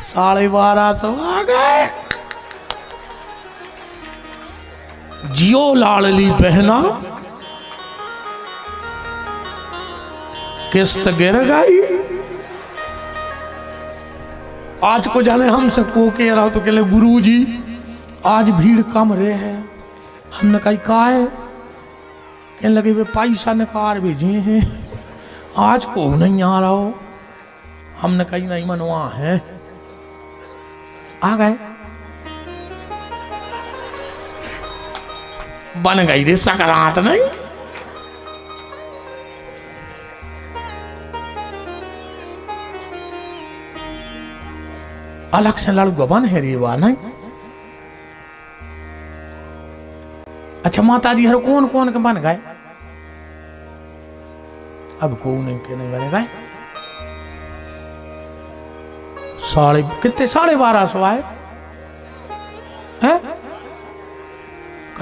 1250 आ गए। जियो लाडली बहना, किस्त गिर गई। आज को जाने हमसे को कह रहा हो तो कहले गुरुजी आज भीड़ कम रहे है। हमने कही का है, कहने लगे वे पैसा निकाल भेजे हैं, आज को नहीं आ रहा हो। हमने कही नहीं मनवा है, आ गए। बन गई रे सकरात नहीं। अलग से लड़ुआ बन है रे वाह नहीं। अच्छा माता जी हर कौन कौन के बन गए? अब को नहीं के नहीं बने गए। साढ़े कितने 1250 आए हैं?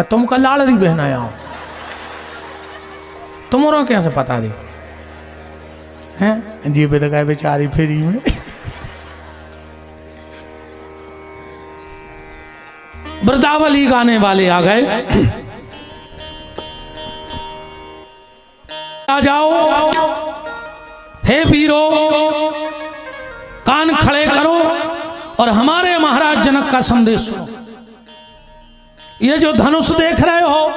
तुम का लाडली बहन आया हो, तुम्हारा कैसे पता दी हैं? जी तो गए बेचारी फ्री में। वृंदावली गाने वाले आ गए। आ जाओ हे वीरो, कान खड़े करो और हमारे महाराज जनक का संदेश सुनो। ये जो धनुष देख रहे हो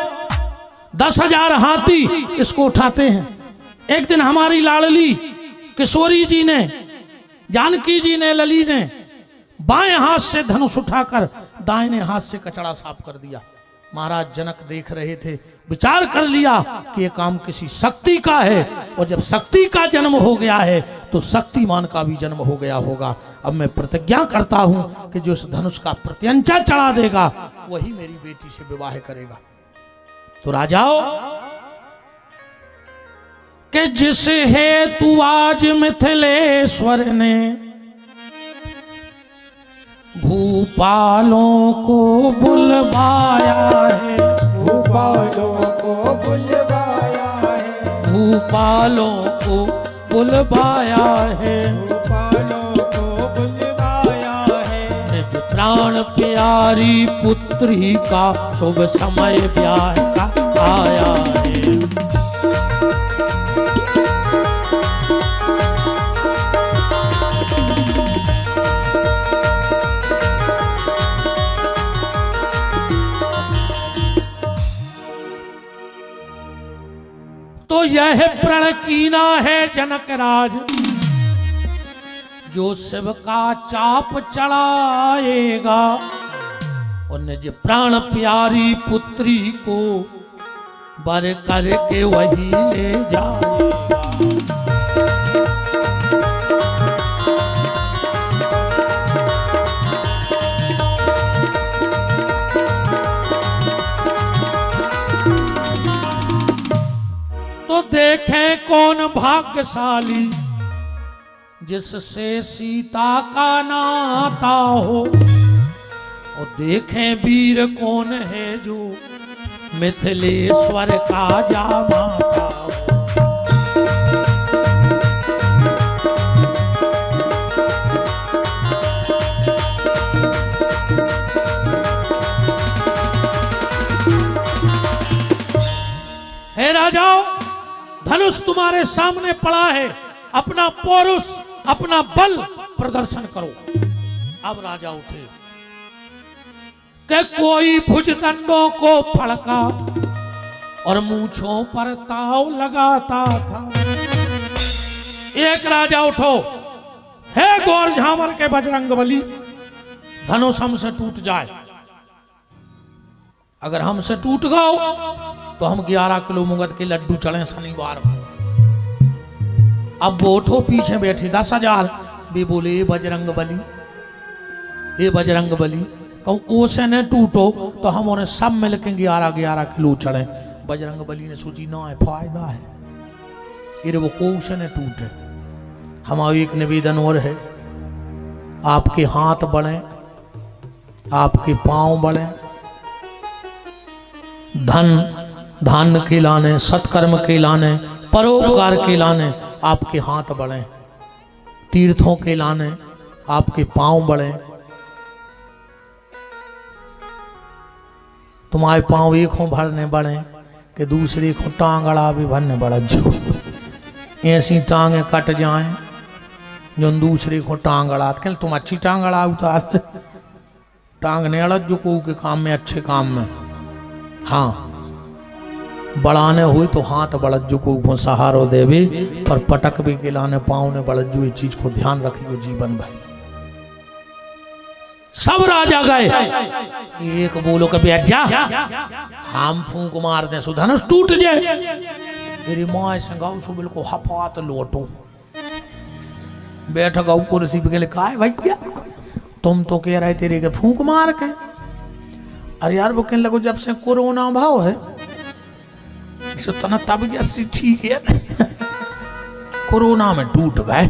10,000 हाथी इसको उठाते हैं। एक दिन हमारी लाडली किशोरी जी ने, जानकी जी ने, लली ने बाएं हाथ से धनुष उठाकर दाहिने हाथ से कचड़ा साफ कर दिया। महाराज जनक देख रहे थे, विचार कर लिया कि यह काम किसी शक्ति का है, और जब शक्ति का जन्म हो गया है तो शक्तिमान का भी जन्म हो गया होगा। अब मैं प्रतिज्ञा करता हूं कि जो इस धनुष का प्रत्यंचा चढ़ा देगा वही मेरी बेटी से विवाह करेगा। तो राजाओ कि जिस हेतु आज मिथिलेश्वर ने भूपालों को बुलवाया है, भूपालों को बुलवाया है, भूपालों को बुलवाया है, भूपालों को बुलवाया है। निज प्राण प्यारी पुत्री का शुभ समय ब्याह का आया है। तो यह प्रण कीना है जनक राज, जो शिव का चाप चढ़ाएगा और निज प्राण प्यारी पुत्री को बर करके वही ले जाएगा। तो देखें कौन भाग्यशाली जिससे सीता का नाता हो, और देखें वीर कौन है जो मिथिलेश्वर का जामाता हो। हे राजाओ, धनुष तुम्हारे सामने पड़ा है, अपना पौरुष, अपना बल प्रदर्शन करो। अब राजा उठे कि कोई भुजदंडों को फड़का और मूंछों पर ताव लगाता था। एक राजा उठो, हे गौर झामर के बजरंगबली, धनुष हमसे टूट जाए। अगर हमसे टूट गओ तो हम 11 किलो मुगद के लड्डू चढ़े शनिवार। अब वो उठो, पीछे बैठे 10,000 भी बोले ए बजरंगबली, ए बजरंगबली, कहूँ ओसे न टूटो तो हम उन्हें सब मिलके 11 किलो चढ़े। बजरंगबली ने सोची ना है फायदा है, ये वो को से न टूटे। हमारा एक निवेदन और है, आपके हाथ बढ़े, आपके पांव बढ़े, धन के लाने, सत्कर्म के लाने, परोपकार के लाने आपके हाथ बढ़े, तीर्थों के लाने आपके पांव बढ़े, तुम्हारे पांव एक हो भरने बढ़े कि दूसरे को टांगड़ा भी भरने बढ़ जो, ऐसी टांगे कट जाएं जो दूसरे को टांगड़ा, कल तुम अच्छी टांगड़ा उतार टांगने अड़त जो को के काम में, अच्छे काम में। हाँ, बढ़ाने हुई तो हाथ बढ़त जो को सहारो देवे, पर पटक भी के लाने पाँव ने बढ़त जो, ये चीज को ध्यान रखियो जीवन भर। सब राजा गए, एक बोलो के बैठ जा, हम फूंक मार दे सो धनुष टूट जाए। तेरी माँ से गाऊ सो बिल्कुल हफात लोटो, बैठ गाऊ कुर्सी पे, का भाई क्या तुम तो कह रहे तेरे के फूंक मार के। अरे यार वो कहने लगो जब से कोरोना भाव है तना तब ठीक है कोरोना में टूट गए।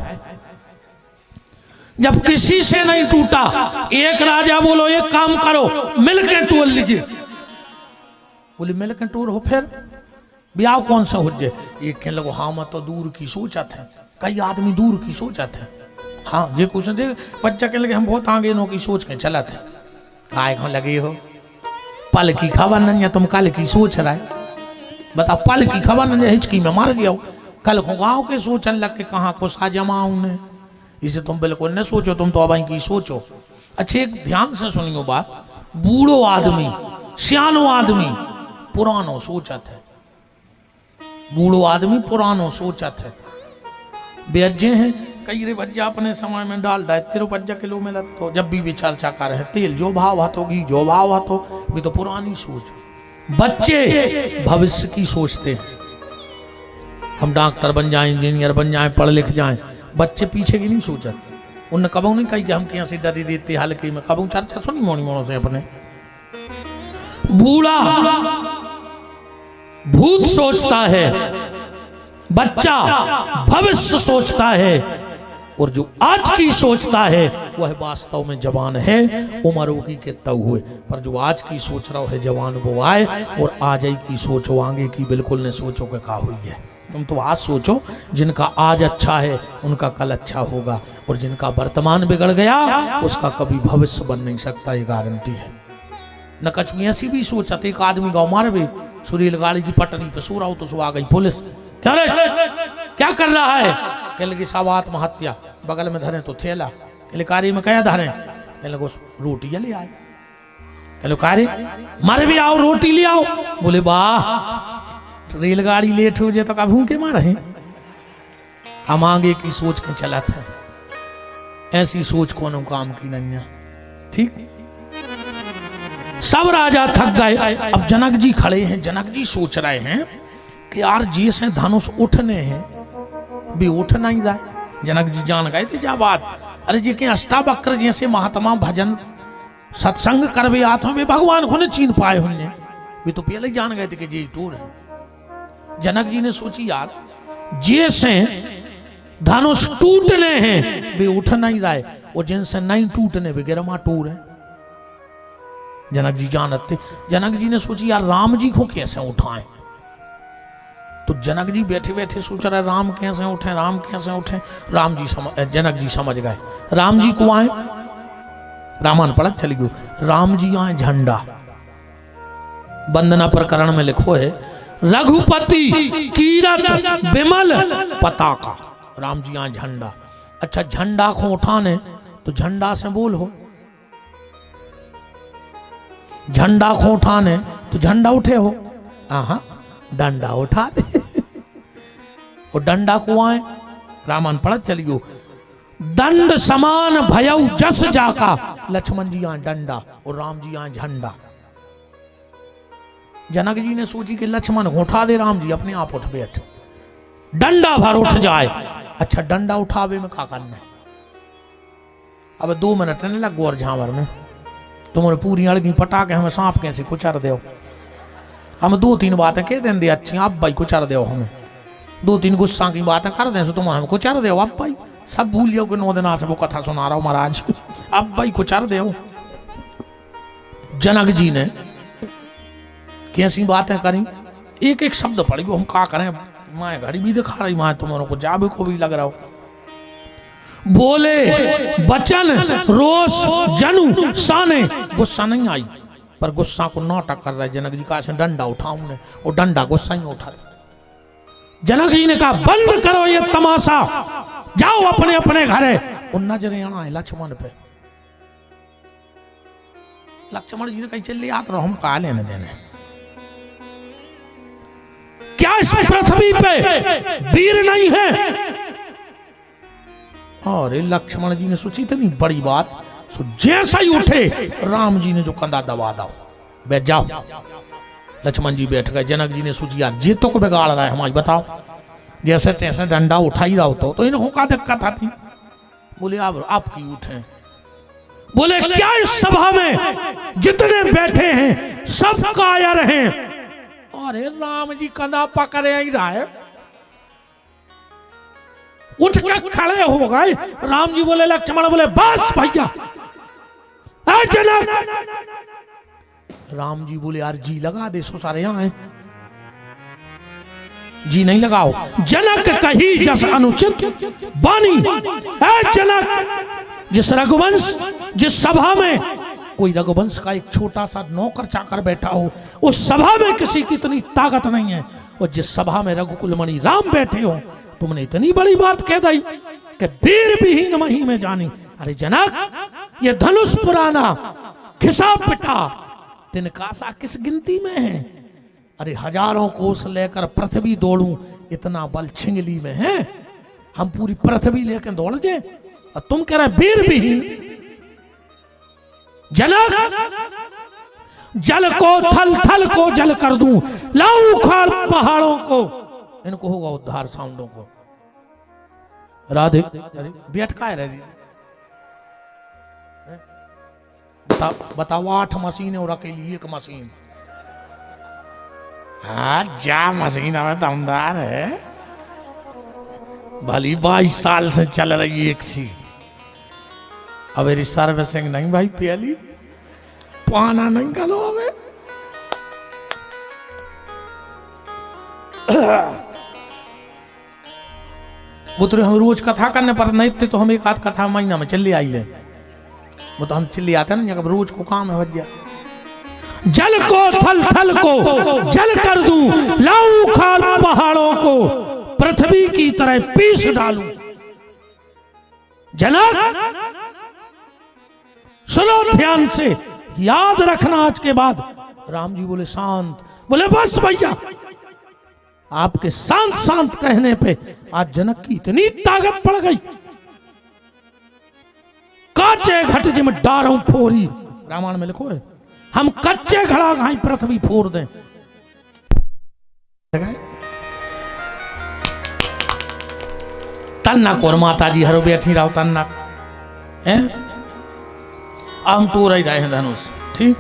जब किसी से नहीं टूटा, एक राजा बोलो एक काम करो मिलकर टोल लीजिए, बोले मिलकर टोल हो, फिर ब्याह कौन सा हो जाए। एक कहने लगो हाँ मैं तो दूर की सोचत है, कई आदमी दूर की सोचत है। हाँ ये कुछ देख बच्चा के लगे हम बहुत आगे नो की सोच के चला थे, काय कहाँ लगे हो, पल की खबर नहीं है, तुम कल की सोच रहा है। बता पल की खबर नहीं है, हिचकी में मार जाओ, कल को गाँव के सोचने लग के कहाँ को सा जमाऊ ने, इसे तुम बिल्कुल न सोचो, तुम तो अब की सोचो। अच्छे एक ध्यान से सुनियो बात, बूढ़ो आदमी सियानो आदमी पुरानो सोचत है, बूढ़ो आदमी पुरानो सोचत है। बेअज्जे हैं कई रे बच्चा अपने समय में डाल डाल 13 किलो में लग, तो जब भी चर्चा कर रहे तेल जो भाव हाथों घी जो भाव हाथों, भी तो पुरानी सोच। बच्चे भविष्य की सोचते हैं, हम डॉक्टर बन जाएं, इंजीनियर बन जाएं, पढ़ लिख जाएं, बच्चे पीछे की नहीं सोचते। उनने कबू नहीं कही कि हम क्या सीधा दे देते हल्के में, कबू चर्चा सुनी मोनी मोनों से अपने। बूढ़ा भूत सोचता है, बच्चा भविष्य सोचता है, और जो आज की सोचता है वह वास्तव में जवान है, उम्र होगी के तब हुए, पर जो आज की सोच रहा है जवान वो आए, और आज की सोचो आगे की बिल्कुल ने सोचो के कहा हुई है। तुम तो आज सोचो, जिनका आज अच्छा है उनका कल अच्छा होगा, और जिनका वर्तमान बिगड़ गया उसका कभी भविष्य बन नहीं सकता, ये गारंटी है। न कछु ऐसी भी सोचत, एक आदमी गाँव मार भी सुरील गाड़ी की पटरी पे सो रहा हो तो सो आ गई पुलिस, क्या रे क्या कर रहा है, कह लगी सब आत्महत्या, बगल में धरे तो थैला, कह कारी में क्या धरे, कह लगो रोटी ले आए, कह लो कारी मारे भी आओ रोटी ले आओ, बोले वाह रेलगाड़ी लेट हो जाए तो का भूखे मारे हैं। हम आगे की सोच के चला था, ऐसी सोच कौन काम की नहीं है। ठीक, सब राजा थक गए, अब जनक जी खड़े हैं, जनक जी सोच रहे हैं कि यार जैसे धनुष उठने हैं भी उठ नहीं जाए। जनक जी जान गए थे जा बात, अरे जी के अष्टावक्र जैसे महात्मा भजन सत्संग करवे आत्मा में भगवान को ने चीन पाए होंगे, भी तो पहले ही जान गए थे कि जी टूर है। जनक जी ने सोची यार जैसे धनुष टूटने हैं वे उठ नहीं रहे, और जिनसे नहीं टूटने वे गिरमा टूर है। जनक जी जानते, जनक जी ने सोची यार राम जी को कैसे उठाएं, तो जनक जी बैठे बैठे सोच रहे राम कैसे उठे, राम कैसे उठे। राम जी जनक जी समझ गए, राम जी को आए, रामायण पढ़त चली गयो, राम जी आए झंडा, वंदना प्रकरण में लिखो है रघुपति कीरत विमल पताका, राम जी आए झंडा। अच्छा झंडा को उठाने तो झंडा से बोल हो, झंडा को उठाने तो झंडा उठे हो, हाँ डंडा उठा दे और डंडा को आए, रामायण पढ़त चलियो, दंड समान भयउ जस जाका, लक्ष्मण जी आए डंडा और राम जी आए झंडा। जनक जी ने सोची कि लक्ष्मण को उठा दे, राम जी अपने आप उठ बैठ, डंडा भर उठ जाए। अच्छा डंडा उठावे में क्या करना है, अब 2 मिनट नहीं लग गोर झांवर में, तुम्हारे पूरी अड़गी पटा के हमें सांप कैसे कुचर दो, हम 2-3 बातें कह दें अच्छी, आप भाई कुचर दो, हमें 2-3 गुस्सा की बातें कर दें तुम हमें कुचर दो, आप भाई सब भूल जाओ कि 9 दिन से वो कथा सुना रहा हूं महाराज, अब भाई कुचर दो। जनक जी ने कैसी बातें करी, एक एक शब्द पढ़ गयो, हम क्या करें, माए घड़ी भी दिखा रही, माए तुम्हारों को जाबे को भी लग रहा हो। बोले बचन रोष जनु साने, गुस्सा नहीं आई पर गुस्सा को नाटक कर रहे। जनक जी कहा से डंडा उठाऊं ने, वो डंडा गुस्सा ही उठा। जनक जी ने कहा बंद करो ये तमाशा, जाओ अपने अपने घरे। उन नजरे आना है लक्ष्मण पे। लक्ष्मण जी ने कहीं चल आते रहो, हम कहा लेने देने। क्या इस पृथ्वी पे वीर नहीं है? अरे लक्ष्मण जी ने सोची इतनी बड़ी बात, सो जैसा ही उठे राम जी ने जो कंधा दबा दो, बैठ जाओ। लक्ष्मण जी बैठ गए। जनक जी ने सोची यार जी तो को बिगाड़ रहा है हमारी, बताओ जैसे तैसे डंडा उठा ही रहा हो तो इनको क्या दिक्कत आती। बोले आप क्यों उठे? बोले क्या इस सभा में जितने बैठे हैं सब कायर हैं? अरे राम जी कंधा पकड़े ही रहा है। उठ के खड़े हो गए। राम जी बोले लक्ष्मण बोले बस भैया। जनक राम जी बोले यार जी लगा दे, सो सारे यहाँ हैं, जी नहीं लगाओ। जनक कही जस अनुचित बानी। जनक जिस रघुवंश, जिस सभा में कोई रघुवंश का एक छोटा सा नौकर चाकर बैठा हो, उस सभा में किसी की इतनी ताकत नहीं है। और जिस सभा में रघुकुल मणि राम बैठे हो, तुमने इतनी बड़ी बात कह दी कि वीर विहीन मही में जानी। अरे जनक ये धनुष पुराना घिसा पिटा तिनका सा किस गिनती में है? अरे हजारों कोस लेकर पृथ्वी दौड़ूं, इतना बल छिंगली में है? हम पूरी पृथ्वी लेकर दौड़ जाए और तुम कह रहे वीर विहीन। जनक जल को थल, थल को जल कर दूं, लाऊं उखाड़ पहाड़ों को, इनको होगा उद्धार साउंडों को। राधे बैठ का है बताओ 8 मशीन और अकेली 1 मशीन। हाँ जा मशीन हमें दमदार है, भली 22 साल से चल रही एक सी। अब मेरी सर्विसिंग नहीं भाई, पहली पाना नहीं करो हमें। वो तो हम रोज कथा करने पर नहीं थे, तो हम एक आध कथा महीना में चली आई है। वो तो हम चिल्ली आते हैं ना, जब रोज को काम है भैया। जल को थल, थल को जल कर दूं, लाऊं उखाड़ पहाड़ों को, पृथ्वी की तरह पीस डालूं। जनक सुनो ध्यान से, याद रखना आज के बाद। राम जी बोले शांत। बोले बस भैया, आपके शांत शांत कहने पे आज जनक की इतनी ताकत पड़ गई। काचे घट जिम डारों फोरी, रामायण में लिखो है, हम कच्चे घड़ा घाई पृथ्वी फोड़ दें। तन्ना कोर माता जी हरो बैठी रहो तन्ना है, हम तो रह रहे हैं धनुष। ठीक,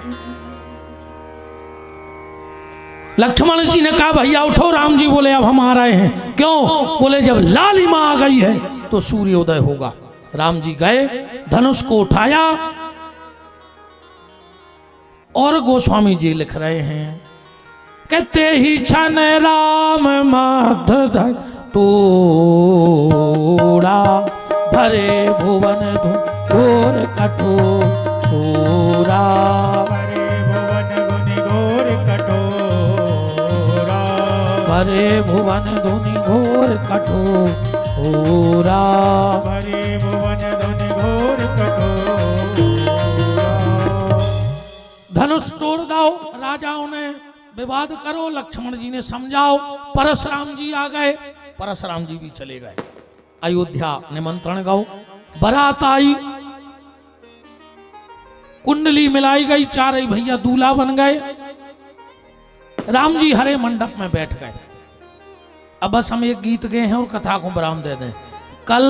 लक्ष्मण जी ने कहा भैया उठो। राम जी बोले अब हम आ रहे हैं। क्यों? बोले जब लालिमा आ गई है तो सूर्योदय होगा। राम जी गए, धनुष को उठाया और गोस्वामी जी लिख रहे हैं कहते ही छन राम मध धन तोड़ा, भरे भुवन घोर कठोरा, भरे भुवन धुनि घोर कठोरा, भरे भुवन धुनि घोर कठोरा। धनुष तोड़ दो, राजाओं ने विवाद करो, लक्ष्मण जी ने समझाओ। परशुराम जी आ गए, परशुराम जी भी चले गए। अयोध्या निमंत्रण गाओ, बारात आई, कुंडली मिलाई गई, चारे भैया दूल्हा बन गए। राम जी हरे मंडप में बैठ गए। अब बस हम एक गीत गए हैं और कथा को विराम दे दें। कल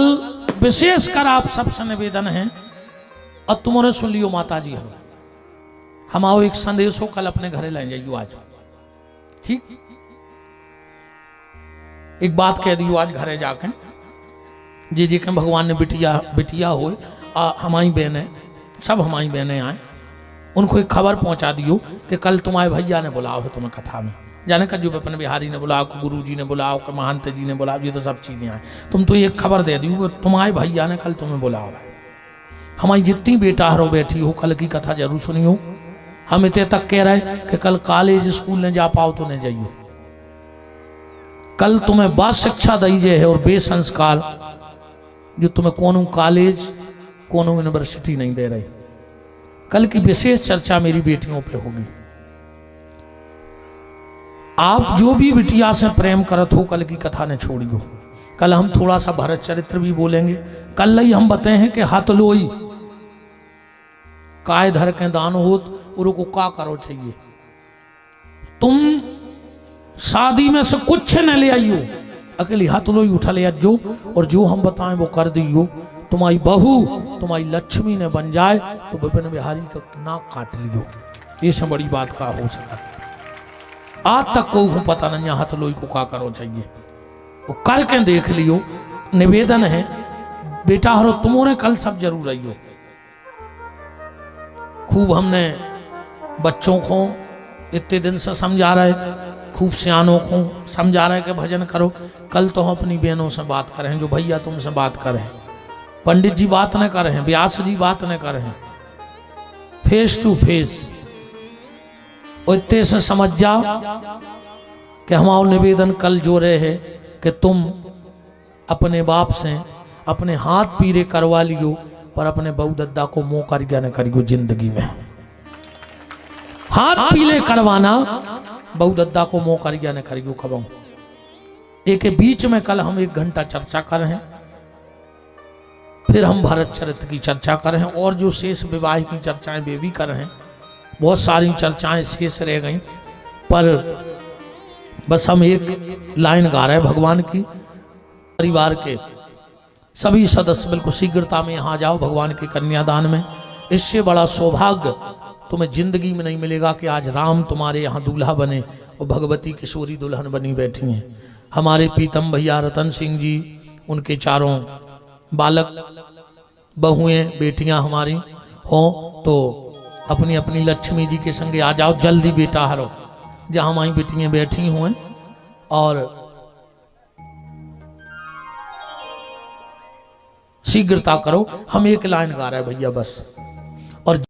विशेषकर आप सबसे निवेदन है, और तुम्हारे सुन लियो माता जी, हम आओ एक संदेश हो, कल अपने घरे ले जाइयो आज। ठीक, एक बात कह दियो आज घरे जाके, जी के भगवान ने बिटिया हो, हमारी बहनें, सब हमारी बहनें आए, उनको एक खबर पहुंचा दियो कि कल तुम्हारे भैया ने बुलाओ है तुम्हें कथा में। जाने का जो विपिन बिहारी ने बुलाओ, कि गुरु जी ने बुलाओ, कि महंत जी ने बुलाओ, ये तो सब चीज़ें हैं। तुम तो एक खबर दे दी, वो तुम्हारे भैया ने कल तुम्हें बुलाओ। हमारी जितनी बेटा हरो बैठी हो, कल की कथा जरूर सुनी हो। हम इतने तक कह रहे कि कल कॉलेज स्कूल ने जा पाओ तो नहीं जाइयो। कल तुम्हें बा शिक्षा दी जाए है और बेसंस्कार, जो तुम्हें कोनो कॉलेज कोनो यूनिवर्सिटी नहीं दे रही। कल की विशेष चर्चा मेरी बेटियों पे होगी। आप जो भी बिटिया से प्रेम करत हो, कल की कथा ने छोड़ियो। कल हम थोड़ा सा भरत चरित्र भी बोलेंगे। कल ही हम बताए हैं कि हाथ लोई काय धर के दान होत, और को का करो चाहिए। तुम शादी में से कुछ न ले आइयो, अकेली हाथ लोई उठा ले जो, और जो हम बताएं वो कर दियो। तुम्हारी बहू तुम्हारी लक्ष्मी ने बन जाए तो विपिन बिहारी का नाक काट लियो। ये सब बड़ी बात का हो सका। आज तक को पता नहीं हाथ लोई को का करो चाहिए, वो करके देख लियो। निवेदन है बेटा हरो, तुमने कल सब जरूर रहियो। खूब हमने बच्चों को इतने दिन से समझा रहे, खूब सियानों को समझा रहे कि भजन करो। कल तो हम अपनी बहनों से बात करें, जो भैया तुमसे बात करें, पंडित जी बात न करें, व्यास जी बात न करें, फेस टू फेस। इतने से समझ जाओ कि हमारा निवेदन कल जो रहे है कि तुम अपने बाप से अपने हाथ पीरे करवा लियो, पर अपने बहू दद्दा को मुंह कर न करियो। जिंदगी में हाथ पीले करवाना, बहू दद्दा को मुंह कर न करियो। खबों एक के बीच में कल हम 1 घंटा चर्चा कर रहे हैं, फिर हम भरत चरित्र की चर्चा कर रहे हैं, और जो शेष विवाह की चर्चाएं वे भी कर रहे हैं। बहुत सारी चर्चाएं शेष रह गई, पर बस हम एक लाइन गा रहे हैं भगवान की। परिवार के सभी सदस्य बिल्कुल शीघ्रता में यहाँ जाओ भगवान के कन्यादान में। इससे बड़ा सौभाग्य तुम्हें जिंदगी में नहीं मिलेगा कि आज राम तुम्हारे यहाँ दूल्हा बने और भगवती किशोरी दुल्हन बनी बैठी हैं। हमारे प्रीतम भैया रतन सिंह जी, उनके चारों बालक बहुएं बेटियां हमारी हो, तो अपनी अपनी लक्ष्मी जी के संगे आ जाओ जल्दी बेटा हरो, जहाँ हमारी बेटियां बैठी हुए। और शीघ्रता करो, हम एक लाइन गा रहे हैं भैया बस।